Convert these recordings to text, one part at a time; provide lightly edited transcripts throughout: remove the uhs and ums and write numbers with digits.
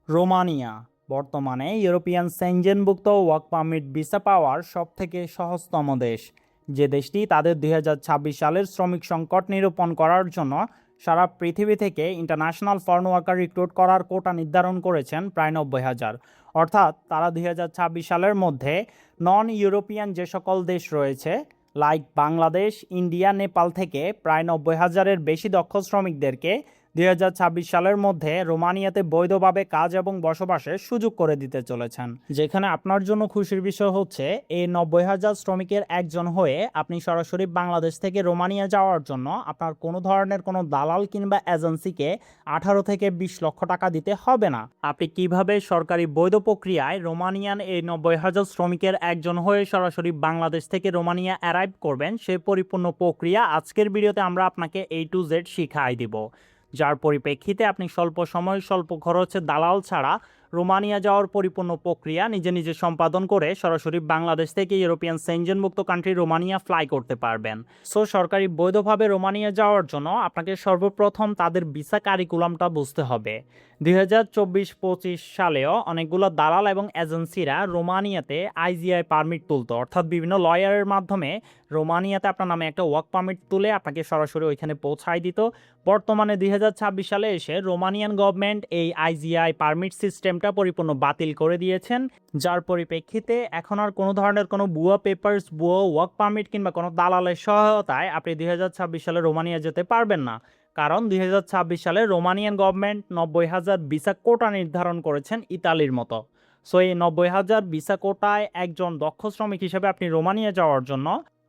Romania বর্তমানে European সেনজেনভুক্ত work permit visa পাওয়ার সবথেকে সহজতম দেশ, যে দেশটি তাদের 2026 সালের শ্রমিক সংকট নিরূপণ করার জন্য সারা পৃথিবী থেকে ইন্টারন্যাশনাল ফরেন ওয়ার্কার রিক্রুট করার কোটা নির্ধারণ করেছেন প্রায় 90,000। অর্থাৎ তারা 2026 সালের মধ্যে নন ইউরোপিয়ান যে সকল দেশ রয়েছে লাইক বাংলাদেশ, ইন্ডিয়া, নেপাল থেকে প্রায় 90,000-এর বেশি দক্ষ শ্রমিকদেরকে 2026 সালের মধ্যে রোমানিয়াতে বৈধভাবে কাজ এবং বসবাসের সুযোগ করে দিতে চলেছেন। যেখানে আপনার জন্য খুশির বিষয় হচ্ছে এই 90,000 শ্রমিকের একজন হয়ে আপনি সরাসরি বাংলাদেশ থেকে রোমানিয়া যাওয়ার জন্য আপনার কোনো ধরনের কোনো দালাল কিংবা এজেন্সিকে 18 থেকে 20 লক্ষ টাকা দিতে হবে না। আপনি কিভাবে সরকারি বৈধ প্রক্রিয়ায় রোমানিয়ান এই 90,000 শ্রমিকের একজন হয়ে সরাসরি বাংলাদেশ থেকে রোমানিয়া অ্যারাইভ করবেন সেই পরিপূর্ণ প্রক্রিয়া আজকের ভিডিওতে আমরা আপনাকে A to Z শিখাই দিব, যার পরিপ্রেক্ষিতে আপনি স্বল্প সময় স্বল্প খরচে দালাল ছাড়া রোমানিয়া যাওয়ার পরিপূর্ণ প্রক্রিয়া নিজে নিজে সম্পাদন করে সরাসরি বাংলাদেশ থেকে ইউরোপিয়ান সেনজেনভুক্ত কান্ট্রি রোমানিয়া ফ্লাই করতে পারবেন। সো সরকারি বৈধভাবে রোমানিয়া যাওয়ার জন্য আপনাকে সর্বপ্রথম তাদের ভিসা কারিকুলামটা বুঝতে হবে। 2024-25 সালেও অনেকগুলো দালাল এবং এজেন্সিরা রোমানিয়াতে আইজিআই পারমিট তুলতো, অর্থাৎ বিভিন্ন লয়ারের মাধ্যমে রোমানিয়াতে আপনার নামে একটা ওয়ার্ক পারমিট তুলে আপনাকে সরাসরি ওইখানে পৌঁছায় দিত। বর্তমানে 2026 সালে এসে রোমানিয়ান গভর্নমেন্ট এই আইজিআই পারমিট সিস্টেমটা পরিপূর্ণ বাতিল করে দিয়েছেন, যার পরিপ্রেক্ষিতে এখন আর কোনো ধরনের কোনো ভুয়া পেপারস, ভুয়া ওয়ার্ক পারমিট কিংবা কোনো দালালের সহায়তায় আপনি 2026 সালে রোমানিয়া যেতে পারবেন না। কারণ 2026 সালে রোমানিয়ান গভর্নমেন্ট 90,000 ভিসা কোটা নির্ধারণ করেছেন ইতালির মতো। সো এই 90,000 ভিসা কোটায় একজন দক্ষ শ্রমিক হিসেবে আপনি রোমানিয়া যাওয়ার জন্য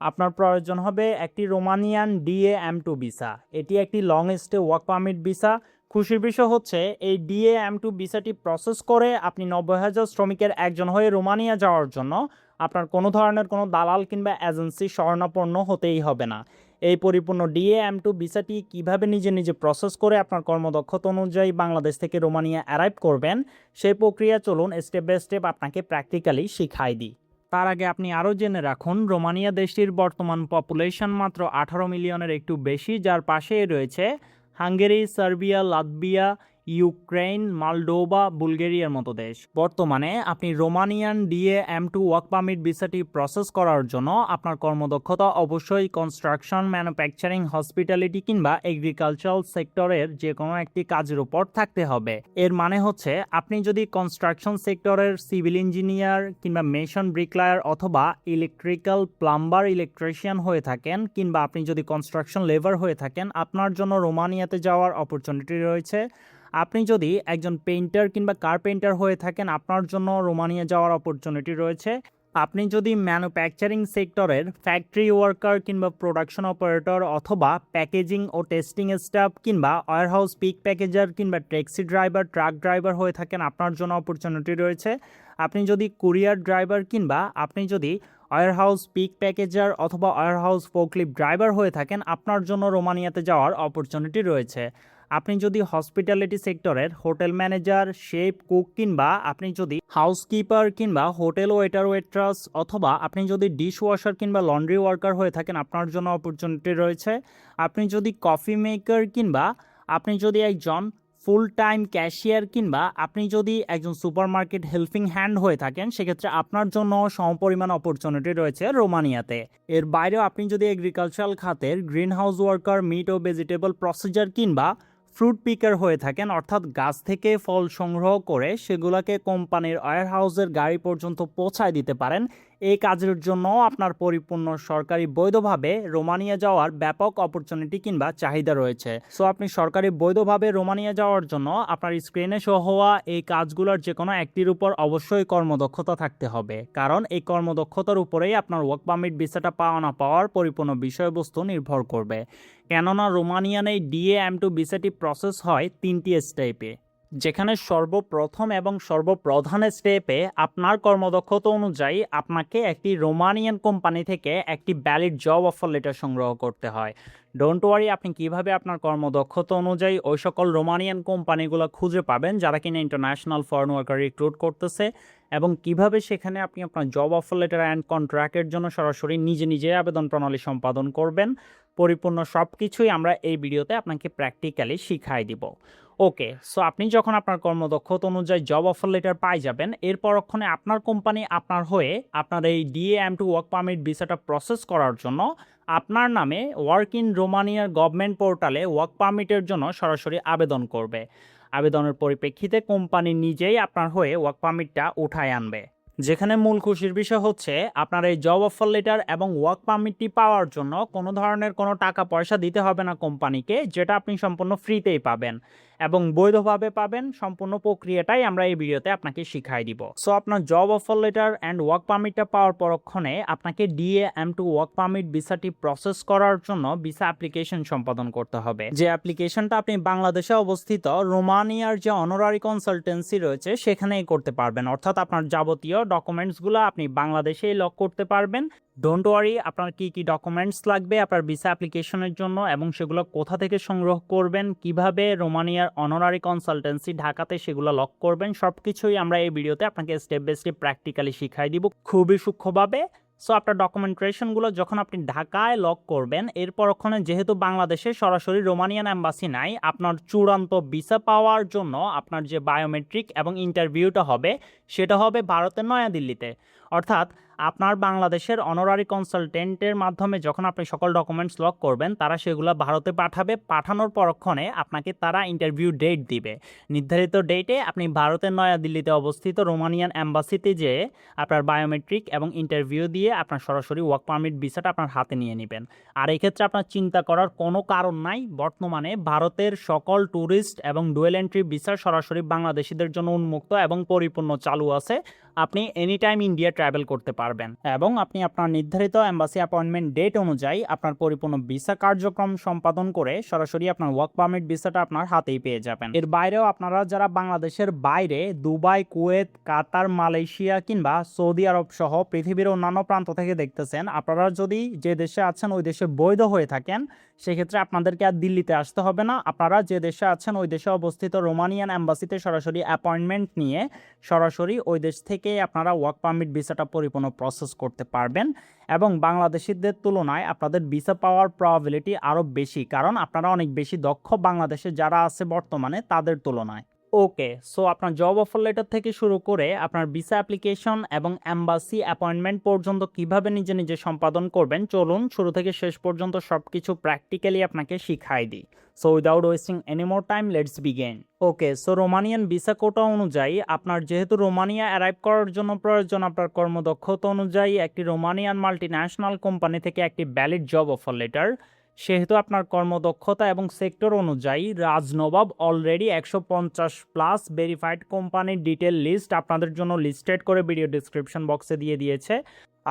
আপনার প্রয়োজন হবে একটি রোমানিয়ান DA-M2 ভিসা। এটি একটি long stay work permit visa. খুশির বিষয় হচ্ছে এই DA-M2 ভিসাটি প্রসেস করে আপনি 90,000 শ্রমিকের একজন হয়ে রোমানিয়া যাওয়ার জন্য আপনার কোনো ধরনের কোনো দালাল কিংবা এজেন্সি শরণাপন্ন হতেই হবে না। এই পরিপূর্ণ DA-M2 ভিসাটি কিভাবে নিজে নিজে প্রসেস করে আপনার কর্মদক্ষতা অনুযায়ী বাংলাদেশ থেকে রোমানিয়া অ্যারাইভ করবেন সেই প্রক্রিয়া চলুন স্টেপ বাই স্টেপ আপনাকে প্র্যাকটিক্যালি শিখাই দিই। তার আগে আপনি আরও জেনে রাখুন রোমানিয়া দেশটির বর্তমান পপুলেশন মাত্র 18 মিলিয়নের একটু বেশি, যার পাশেই রয়েছে Hungary, Serbia, Latvia, Ukraine, Moldova, বুলগেরিয়ার মতো দেশ। বর্তমানে আপনি রোমানিয়ান DA-M2 ওয়ার্ক পারমিট ভিসাটি প্রসেস করার জন্য আপনার কর্মদক্ষতা অবশ্যই কনস্ট্রাকশন, ম্যানুফ্যাকচারিং, হসপিটালিটি কিংবা এগ্রিকালচারাল সেক্টরের যে কোনো একটি কাজের উপর থাকতে হবে। এর মানে হচ্ছে আপনি যদি কনস্ট্রাকশন সেক্টরের সিভিল ইঞ্জিনিয়ার কিংবা মেশন, ব্রিকলায়ার অথবা ইলেকট্রিক্যাল প্লাম্বার, ইলেকট্রিশিয়ান হয়ে থাকেন কিংবা আপনি যদি কনস্ট্রাকশন লেবার হয়ে থাকেন, আপনার জন্য রোমানিয়াতে যাওয়ার অপরচুনিটি রয়েছে। আপনি যদি একজন পেইন্টার কিংবা কার্পেন্টার হয়ে থাকেন, আপনার জন্য রোমানিয়া যাওয়ার অপরচুনিটি রয়েছে। আপনি যদি ম্যানুফ্যাকচারিং সেক্টরের ফ্যাক্টরি ওয়ার্কার কিংবা প্রোডাকশন অপারেটর অথবা প্যাকেজিং ও টেস্টিং স্টাফ কিংবা ওয়্যারহাউস পিক প্যাকেজার কিংবা ট্যাক্সি ড্রাইভার, ট্রাক ড্রাইভার হয়ে থাকেন, আপনার জন্য অপরচুনিটি রয়েছে। আপনি যদি কুরিয়ার ড্রাইভার কিংবা আপনি যদি ওয়্যারহাউস পিক প্যাকেজার অথবা ওয়্যারহাউস ফোর্কলিফট ড্রাইভার হয়ে থাকেন, আপনার জন্য রোমানিয়াতে যাওয়ার অপরচুনিটি রয়েছে। আপনি যদি হসপিটালিটি সেক্টরের হোটেল ম্যানেজার, শেফ, কুক কিংবা আপনি যদি হাউসকিপার কিংবা হোটেল ওয়েটার ওয়েট্রাস অথবা আপনি যদি ডিশ ওয়াশার কিংবা লন্ড্রি ওয়ার্কার হয়ে থাকেন, আপনার জন্য অপরচুনিটি রয়েছে। আপনি যদি কফি মেকার কিংবা আপনি যদি একজন ফুল টাইম ক্যাশিয়ার কিংবা আপনি যদি একজন সুপারমার্কেট হেল্পিং হ্যান্ড হয়ে থাকেন, সেক্ষেত্রে আপনার জন্য সমপরিমাণ অপরচুনিটি রয়েছে রোমানিয়াতে। এর বাইরেও আপনি যদি এগ্রিকালচারাল খাতের গ্রিন হাউস ওয়ার্কার, মিট ও ভেজিটেবল প্রসেসর কিংবা ফ্রুট পিকার হয়ে থাকেন, অর্থাৎ গাছ থেকে ফল সংগ্রহ করে সেগুলোকে কোম্পানির ওয়্যার হাউসের গাড়ি পর্যন্ত পৌঁছায় দিতে পারেন, এই কাজের জন্য আপনার পরিপূর্ণ সরকারি বৈধভাবে রোমানিয়া যাওয়ার ব্যাপক অপরচুনিটি কিংবা চাহিদা রয়েছে। সো আপনি সরকারি বৈধভাবে রোমানিয়া যাওয়ার জন্য আপনার স্ক্রিনে শো হওয়া এই কাজগুলোর যে কোনো একটির উপর অবশ্যই কর্মদক্ষতা থাকতে হবে, কারণ এই কর্মদক্ষতার উপরেই আপনার ওয়ার্ক পারমিট ভিসাটা পাওয়া না পাওয়ার পরিপূর্ণ বিষয়বস্তু নির্ভর করবে। কেননা রোমানিয়ান এই DA-M2 ভিসাটি প্রসেস হয় 3টি স্টেপে, যেখানে সর্বপ্রথম এবং সর্বপ্রধান স্টেপে আপনার কর্মদক্ষতা অনুযায়ী আপনাকে একটি রোমানিয়ান কোম্পানি থেকে একটি ভ্যালিড জব অফার লেটার সংগ্রহ করতে হয়। ডোন্ট ওয়ারি, আপনি কিভাবে আপনার কর্মদক্ষতা অনুযায়ী ওই সকল রোমানিয়ান কোম্পানিগুলো খুঁজে পাবেন যারা কিনা ইন্টারন্যাশনাল ফরেন ওয়ার্কার রিক্রুট করতেছে, এবং কিভাবে সেখানে আপনি আপনার জব অফার লেটার অ্যান্ড কন্ট্রাক্টের জন্য সরাসরি নিজে নিজে আবেদন প্রণালী সম্পাদন করবেন, পরিপূর্ণ সব কিছুই আমরা এই ভিডিওতে আপনাকে প্র্যাকটিক্যালি শিখাই দিব। ওকে, সো আপনি যখন আপনার কর্মদক্ষতা অনুযায়ী জব অফার লেটার পাই যাবেন, এর পরক্ষণে আপনার কোম্পানি আপনার হয়ে আপনার এই DA-M2 ওয়ার্ক পারমিট ভিসাটা প্রসেস করার জন্য আপনার নামে ওয়ার্ক ইন রোমানিয়ার গভর্নমেন্ট পোর্টালে ওয়ার্ক পারমিটের জন্য সরাসরি আবেদন করবে। আবেদনের পরিপ্রেক্ষিতে কোম্পানি নিজেই আপনার হয়ে ওয়ার্ক পারমিটটা উঠায় আনবে। যেখানে মূল খুশির বিষয় হচ্ছে আপনার এই জব অফার লেটার এবং ওয়ার্ক পারমিটটি পাওয়ার জন্য কোনো ধরনের কোনো টাকা পয়সা দিতে হবে না কোম্পানিকে, যেটা আপনি সম্পূর্ণ ফ্রিতেই পাবেন এবং বৈধভাবে পাবেন। সম্পূর্ণ প্রক্রিয়াটাই আমরা এই ভিডিওতে আপনাকে শিখাই দিব। সো আপনার job offer letter and work পারমিটটা পাওয়ার পরক্ষণে আপনাকে DA-M2 ওয়ার্ক পারমিট ভিসাটি প্রসেস করার জন্য ভিসা অ্যাপ্লিকেশন সম্পাদন করতে হবে। যে অ্যাপ্লিকেশনটা আপনি বাংলাদেশে অবস্থিত রোমানিয়ার যে অনারারি কনসালটেন্সি রয়েছে সেখানেই করতে পারবেন, অর্থাৎ আপনার যাবতীয় ডকুমেন্টসগুলো আপনি বাংলাদেশেই লক করতে পারবেন। ডোন্ট ওয়ারি, আপনার কি কি ডকুমেন্টস লাগবে আপনার ভিসা অ্যাপ্লিকেশনের জন্য এবং সেগুলো কোথা থেকে সংগ্রহ করবেন, কিভাবে রোমানিয়ার অনারারি কনসালটেন্সি ঢাকাতে সেগুলো লক করবেন, সব কিছুই আমরা এই ভিডিওতে আপনাকে স্টেপ বাই স্টেপ প্র্যাকটিক্যালি শিখাই দিব খুবই সূক্ষ্মভাবে। সো আপনার ডকুমেন্টেশনগুলো যখন আপনি ঢাকায় লক করবেন, এরপর ওখানে যেহেতু বাংলাদেশে সরাসরি রোমানিয়ান অ্যাম্বাসি নাই, আপনার চূড়ান্ত ভিসা পাওয়ার জন্য আপনার যে বায়োমেট্রিক এবং ইন্টারভিউটা হবে সেটা হবে ভারতের নয়াদিল্লিতে। অর্থাৎ আপনার বাংলাদেশের অনারারি কনসালটেন্টের মাধ্যমে যখন আপনি সকল ডকুমেন্টস লক করবেন, তারা সেগুলো ভারতে পাঠাবে। পাঠানোর পরক্ষণে আপনাকে তারা ইন্টারভিউ ডেট দিবে। নির্ধারিত ডেটে আপনি ভারতের নয়াদিল্লিতে অবস্থিত রোমানিয়ান অ্যাম্বাসিতে যেয়ে আপনার বায়োমেট্রিক এবং ইন্টারভিউ দিয়ে আপনার সরাসরি ওয়ার্ক পারমিট ভিসাটা আপনার হাতে নিয়ে নেবেন। আর এই ক্ষেত্রে আপনার চিন্তা করার কোনো কারণ নাই। বর্তমানে ভারতের সকল ট্যুরিস্ট এবং ডুয়েল এন্ট্রি ভিসা সরাসরি বাংলাদেশিদের জন্য উন্মুক্ত এবং পরিপূর্ণ চালু আছে। আপনি এনি টাইম ইন্ডিয়া ট্রাভেল করতে পারবেন এবং আপনি আপনার নির্ধারিত এম্বাসি অ্যাপয়েন্টমেন্ট ডেট অনুযায়ী আপনার পরিপূর্ণ ভিসা কার্যক্রম সম্পাদন করে সরাসরি আপনার ওয়ার্ক পারমিট ভিসাটা আপনার হাতেই পেয়ে যাবেন। এর বাইরেও আপনারা যারা বাংলাদেশের বাইরে দুবাই, কুয়েত, কাতার, মালয়েশিয়া কিংবা সৌদি আরব সহ পৃথিবীর অন্যান্য প্রান্ত থেকে দেখতেছেন, আপনারা যদি যে দেশে আছেন ওই দেশে বৈধ হয়ে থাকেন, সেক্ষেত্রে আপনাদেরকে আর দিল্লিতে আসতে হবে না। আপনারা যে দেশে আছেন ওই দেশে অবস্থিত রোমানিয়ান অ্যাম্বাসিতে সরাসরি অ্যাপয়েন্টমেন্ট নিয়ে সরাসরি ওই দেশ থেকে আপনারা ওয়ার্ক পারমিট ভিসাটা পরিপূর্ণ প্রসেস করতে পারবেন এবং বাংলাদেশিদের তুলনায় আপনাদের ভিসা পাওয়ার প্রবাবিলিটি আরও বেশি, কারণ আপনারা অনেক বেশি দক্ষ বাংলাদেশে যারা আছে বর্তমানে তাদের তুলনায়। ওকে, সো আপনার জব অফার লেটার থেকে শুরু করে আপনার ভিসা অ্যাপ্লিকেশন এবং এম্বাসি অ্যাপয়েন্টমেন্ট পর্যন্ত কিভাবে নিজে নিজে সম্পাদন করবেন, চলুন শুরু থেকে শেষ পর্যন্ত সব কিছু প্র্যাকটিক্যালি আপনাকে শিখাই দিই। So without wasting any more time, let's begin. Okay, so Romanian visa quota অনুযায়ী আপনার যেহেতু রোমানিয়া অ্যারাইভ করার জন্য প্রয়োজন আপনার কর্মদক্ষতা অনুযায়ী একটি রোমানিয়ান মাল্টিন্যাশনাল কোম্পানি থেকে একটি ভ্যালিড জব অফার লেটার, সেহেতু আপনার কর্মদক্ষতা এবং সেক্টর অনুযায়ী রাজনবাব অলরেডি 150+ ভেরিফাইড কোম্পানির ডিটেল লিস্ট আপনাদের জন্য লিস্টেড করে ভিডিও ডিসক্রিপশন বক্সে দিয়ে দিয়েছে।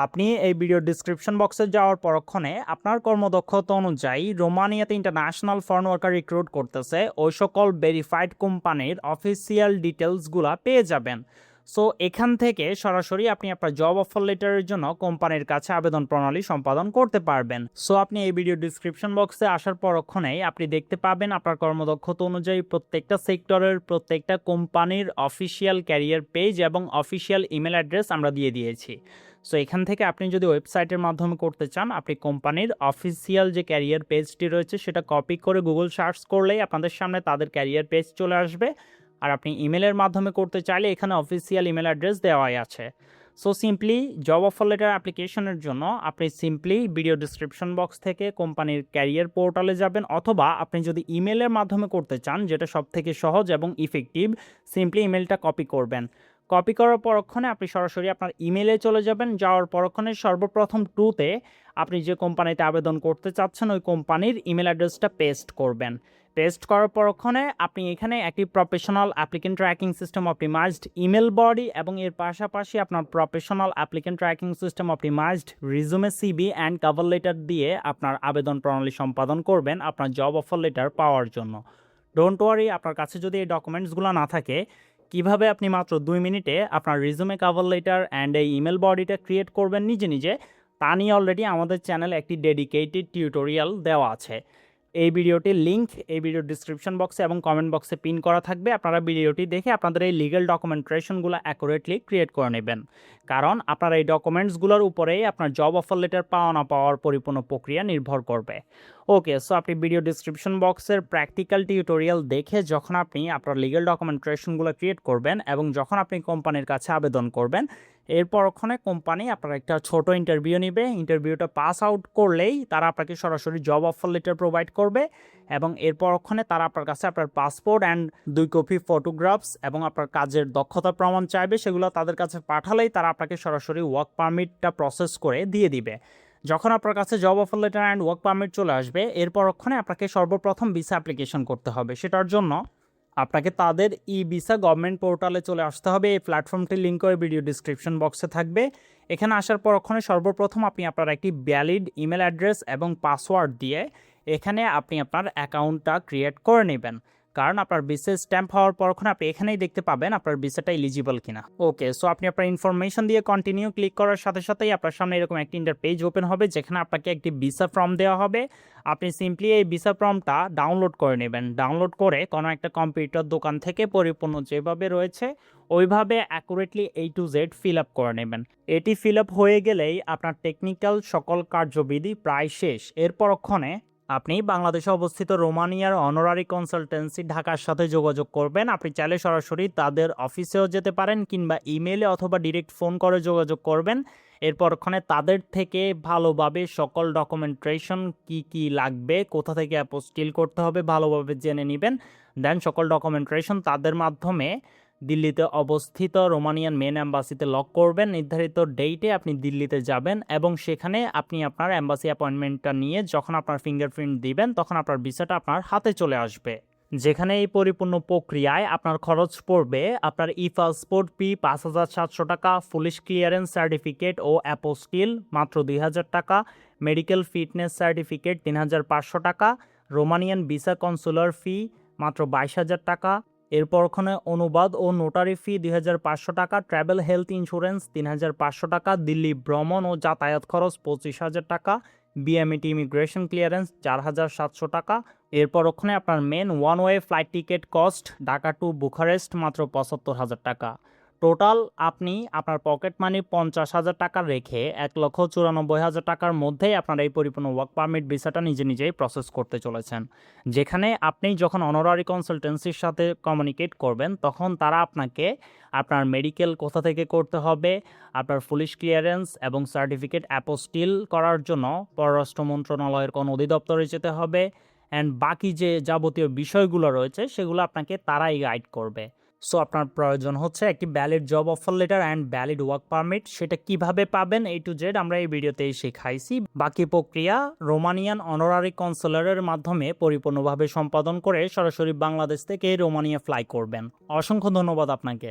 আপনি এই ভিডিও ডিসক্রিপশন বক্সে যাওয়ার পরক্ষণে আপনার কর্মদক্ষতা অনুযায়ী রোমানিয়াতে ইন্টারন্যাশনাল ফরেন ওয়ার্কার রিক্রুট করতেছে ওই সকল ভেরিফাইড কোম্পানির অফিসিয়াল ডিটেলসগুলো পেয়ে যাবেন। সো এখান থেকে সরাসরি আপনি আপনার জব অফার লেটারের জন্য কোম্পানির কাছে আবেদন প্রণালী সম্পাদন করতে পারবেন। সো আপনি এই ভিডিও ডিসক্রিপশন বক্সে আসার পরক্ষণেই আপনি দেখতে পাবেন আপনার কর্মদক্ষতা অনুযায়ী প্রত্যেকটা সেক্টরের প্রত্যেকটা কোম্পানির অফিসিয়াল ক্যারিয়ার পেজ এবং অফিসিয়াল ইমেল অ্যাড্রেস আমরা দিয়ে দিয়েছি। সো এখান থেকে আপনি যদি ওয়েবসাইটের মাধ্যমে করতে চান, আপনি কোম্পানির অফিসিয়াল যে ক্যারিয়ার পেজটি রয়েছে সেটা কপি করে গুগল সার্চ করলেই আপনাদের সামনে তাদের ক্যারিয়ার পেজ চলে আসবে। আর আপনি ইমেলের মাধ্যমে করতে চাইলে এখানে অফিসিয়াল ইমেল অ্যাড্রেস দেওয়াই আছে। So simply job offer letter অ্যাপ্লিকেশনের জন্য আপনি সিম্পলি ভিডিও ডিসক্রিপশন বক্স থেকে কোম্পানির ক্যারিয়ার পোর্টালে যাবেন, অথবা আপনি যদি ইমেলের মাধ্যমে করতে চান, যেটা সব থেকে সহজ এবং ইফেক্টিভ, সিম্পলি ইমেলটা কপি করবেন। কপি করার পরক্ষণে আপনি সরাসরি আপনার ইমেলে চলে যাবেন। যাওয়ার পরক্ষণে সর্বপ্রথম টুতে আপনি যে কোম্পানিতে আবেদন করতে চাচ্ছেন ওই কোম্পানির ইমেল অ্যাড্রেসটা পেস্ট করবেন। পেস্ট করার পরক্ষণে আপনি এখানে একটি professional applicant tracking system optimised email body এবং এর পাশাপাশি আপনার professional applicant tracking system optimised রিজুমে CV and cover letter দিয়ে আপনার আবেদন প্রণালী সম্পাদন করবেন আপনার জব অফার লেটার পাওয়ার জন্য। ডোন্ট ওয়ারি, আপনার কাছে যদি এই ডকুমেন্টসগুলো না থাকে, কিভাবে আপনি মাত্র 2 মিনিটে আপনার রিজুমে কভার লেটার অ্যান্ড এই ইমেল বডিটা ক্রিয়েট করবেন নিজে নিজে, তা নিয়ে অলরেডি আমাদের চ্যানেলে একটি ডেডিকেটেড টিউটোরিয়াল দেওয়া আছে। এই ভিডিওটির লিঙ্ক এই ভিডিও ডিসক্রিপশন বক্সে এবং কমেন্ট বক্সে পিন করা থাকবে। আপনারা ভিডিওটি দেখে আপনাদের এই লিগ্যাল ডকুমেন্টেশনগুলো অ্যাকুরেটলি ক্রিয়েট করে নেবেন, কারণ আপনার এই ডকুমেন্টসগুলোর উপরেই আপনার জব অফার লেটার পাওয়া না পাওয়ার পরিপূর্ণ প্রক্রিয়া নির্ভর করবে। ওকে, সো আপনি ভিডিও ডিসক্রিপশন বক্সের প্র্যাকটিক্যাল টিউটোরিয়াল দেখে যখন আপনি আপনার লিগ্যাল ডকুমেন্টেশনগুলো ক্রিয়েট করবেন এবং যখন আপনি কোম্পানির কাছে আবেদন করবেন, এরপর ওখানে কোম্পানি আপনার একটা ছোট ইন্টারভিউ নিবে। ইন্টারভিউটা পাস আউট করলেই তারা আপনাকে সরাসরি জব অফার লেটার প্রোভাইড করবে এবং এরপর ওখানে তারা আপনার কাছে আপনার পাসপোর্ট অ্যান্ড 2 কপি ফটোগ্রাফস এবং আপনার কাজের দক্ষতা প্রমাণ চাইবে। সেগুলো তাদের কাছে পাঠালেই তারা আপনাকে সরাসরি ওয়ার্ক পারমিটটা প্রসেস করে দিয়ে দিবে। যখন আপনার কাছে job offer letter and work permit চলে আসবে, এরপর ওখানে আপনাকে সর্বপ্রথম ভিসা অ্যাপ্লিকেশন করতে হবে। সেটার জন্য আপনাকে তাদের ই ভিসা গভর্নমেন্ট পোর্টালে চলে আসতে হবে। এই প্ল্যাটফর্মটির লিঙ্ক ওই ভিডিও ডিসক্রিপশন বক্সে থাকবে। এখানে আসার পর ওখানে সর্বপ্রথম আপনি আপনার একটি ভ্যালিড ইমেল অ্যাড্রেস এবং পাসওয়ার্ড দিয়ে এখানে আপনি আপনার অ্যাকাউন্টটা ক্রিয়েট করে নেবেন, কারণ আপনার ভিসা স্ট্যাম্প হওয়ার পর ওখানে আপনি এখানেই দেখতে পাবেন আপনার ভিসাটা এলিজিবল কিনা। ওকে, সো আপনি আপনার ইনফরমেশন দিয়ে কন্টিনিউ ক্লিক করার সাথে সাথেই আপনার সামনে এরকম একটি পেজ ওপেন হবে, যেখানে আপনাকে একটি ভিসা ফর্ম দেওয়া হবে। আপনি সিম্পলি এই ভিসা ফর্মটা ডাউনলোড করে নেবেন। ডাউনলোড করে কোনো একটা কম্পিউটার দোকান থেকে পরিপূর্ণ যেভাবে রয়েছে ওইভাবে accurately A to Z fill up করে নেবেন। এটি ফিল আপ হয়ে গেলেই আপনার টেকনিক্যাল সকল কার্যবিধি প্রায় শেষ। এরপর ওখানে আপনি বাংলাদেশে অবস্থিত রোমানিয়ার অনারারি কনসালটেন্সি ঢাকার সাথে যোগাযোগ করবেন। আপনি চাইলে সরাসরি তাদের অফিসেও যেতে পারেন কিংবা ইমেলে অথবা ডিরেক্ট ফোন করে যোগাযোগ করবেন। এরপর ওখানে তাদের থেকে ভালোভাবে সকল ডকুমেন্টেশন কি লাগবে, কোথা থেকে অ্যাপোস্টিল করতে হবে ভালোভাবে জেনে নেবেন। দেন সকল ডকুমেন্টেশন তাদের মাধ্যমে দিল্লিতে অবস্থিত রোমানিয়ান মেন অ্যাম্বাসিতে লক করবেন। নির্ধারিত ডেটে আপনি দিল্লিতে যাবেন এবং সেখানে আপনি আপনার অ্যাম্বাসি অ্যাপয়েন্টমেন্টটা নিয়ে যখন আপনার ফিঙ্গারপ্রিন্ট দিবেন তখন আপনার ভিসাটা আপনার হাতে চলে আসবে। যেখানে এই পরিপূর্ণ প্রক্রিয়ায় আপনার খরচ পড়বে আপনার ই পাসপোর্ট ফি 5,700 টাকা, পুলিশ ক্লিয়ারেন্স সার্টিফিকেট ও অ্যাপোস্টিল মাত্র 2,000 টাকা, মেডিকেল ফিটনেস সার্টিফিকেট 3,500 টাকা, রোমানিয়ান ভিসা কনসুলার ফি মাত্র 22,000 টাকা। এরপর ওখানে অনুবাদ ও নোটারি ফি 2,500 টাকা, ট্রাভেল হেলথ ইন্স্যুরেন্স 3,500 টাকা, দিল্লি ভ্রমণ ও যাতায়াত খরচ 25,000 টাকা, বিএমইটি ইমিগ্রেশন ক্লিয়ারেন্স 4,700 টাকা। এরপর ওখানে আপনার main one way flight ticket cost Dhaka to Bucharest মাত্র 75,000 টাকা। টোটাল আপনি আপনার পকেট মানি 50,000 টাকা রেখে 1,94,000 টাকার মধ্যেই আপনার এই পরিপূর্ণ ওয়ার্ক পারমিট ভিসাটা নিজেই প্রসেস করতে চলেছেন। যেখানে আপনি যখন অনারারি কনসালটেন্সির সাথে কমিউনিকেট করবেন তখন তারা আপনাকে আপনার মেডিকেল কোথা থেকে করতে হবে, আপনার পুলিশ ক্লিয়ারেন্স এবং সার্টিফিকেট অ্যাপোস্টিল করার জন্য পররাষ্ট্র মন্ত্রণালয়ের কোন অধিদপ্তরে যেতে হবে অ্যান্ড বাকি যে যাবতীয় বিষয়গুলো রয়েছে সেগুলো আপনাকে তারাই গাইড করবে। সো আপনার প্রয়োজন হচ্ছে একটি valid job offer letter and valid work permit. সেটা কিভাবে পাবেন A to Z আমরা এই ভিডিওতেই শেখাইছি। বাকি প্রক্রিয়া রোমানিয়ান অনারারি কনসুলারের মাধ্যমে পরিপূর্ণভাবে সম্পাদন করে সরাসরি বাংলাদেশ থেকে রোমানিয়া ফ্লাই করবেন। অসংখ্য ধন্যবাদ আপনাকে।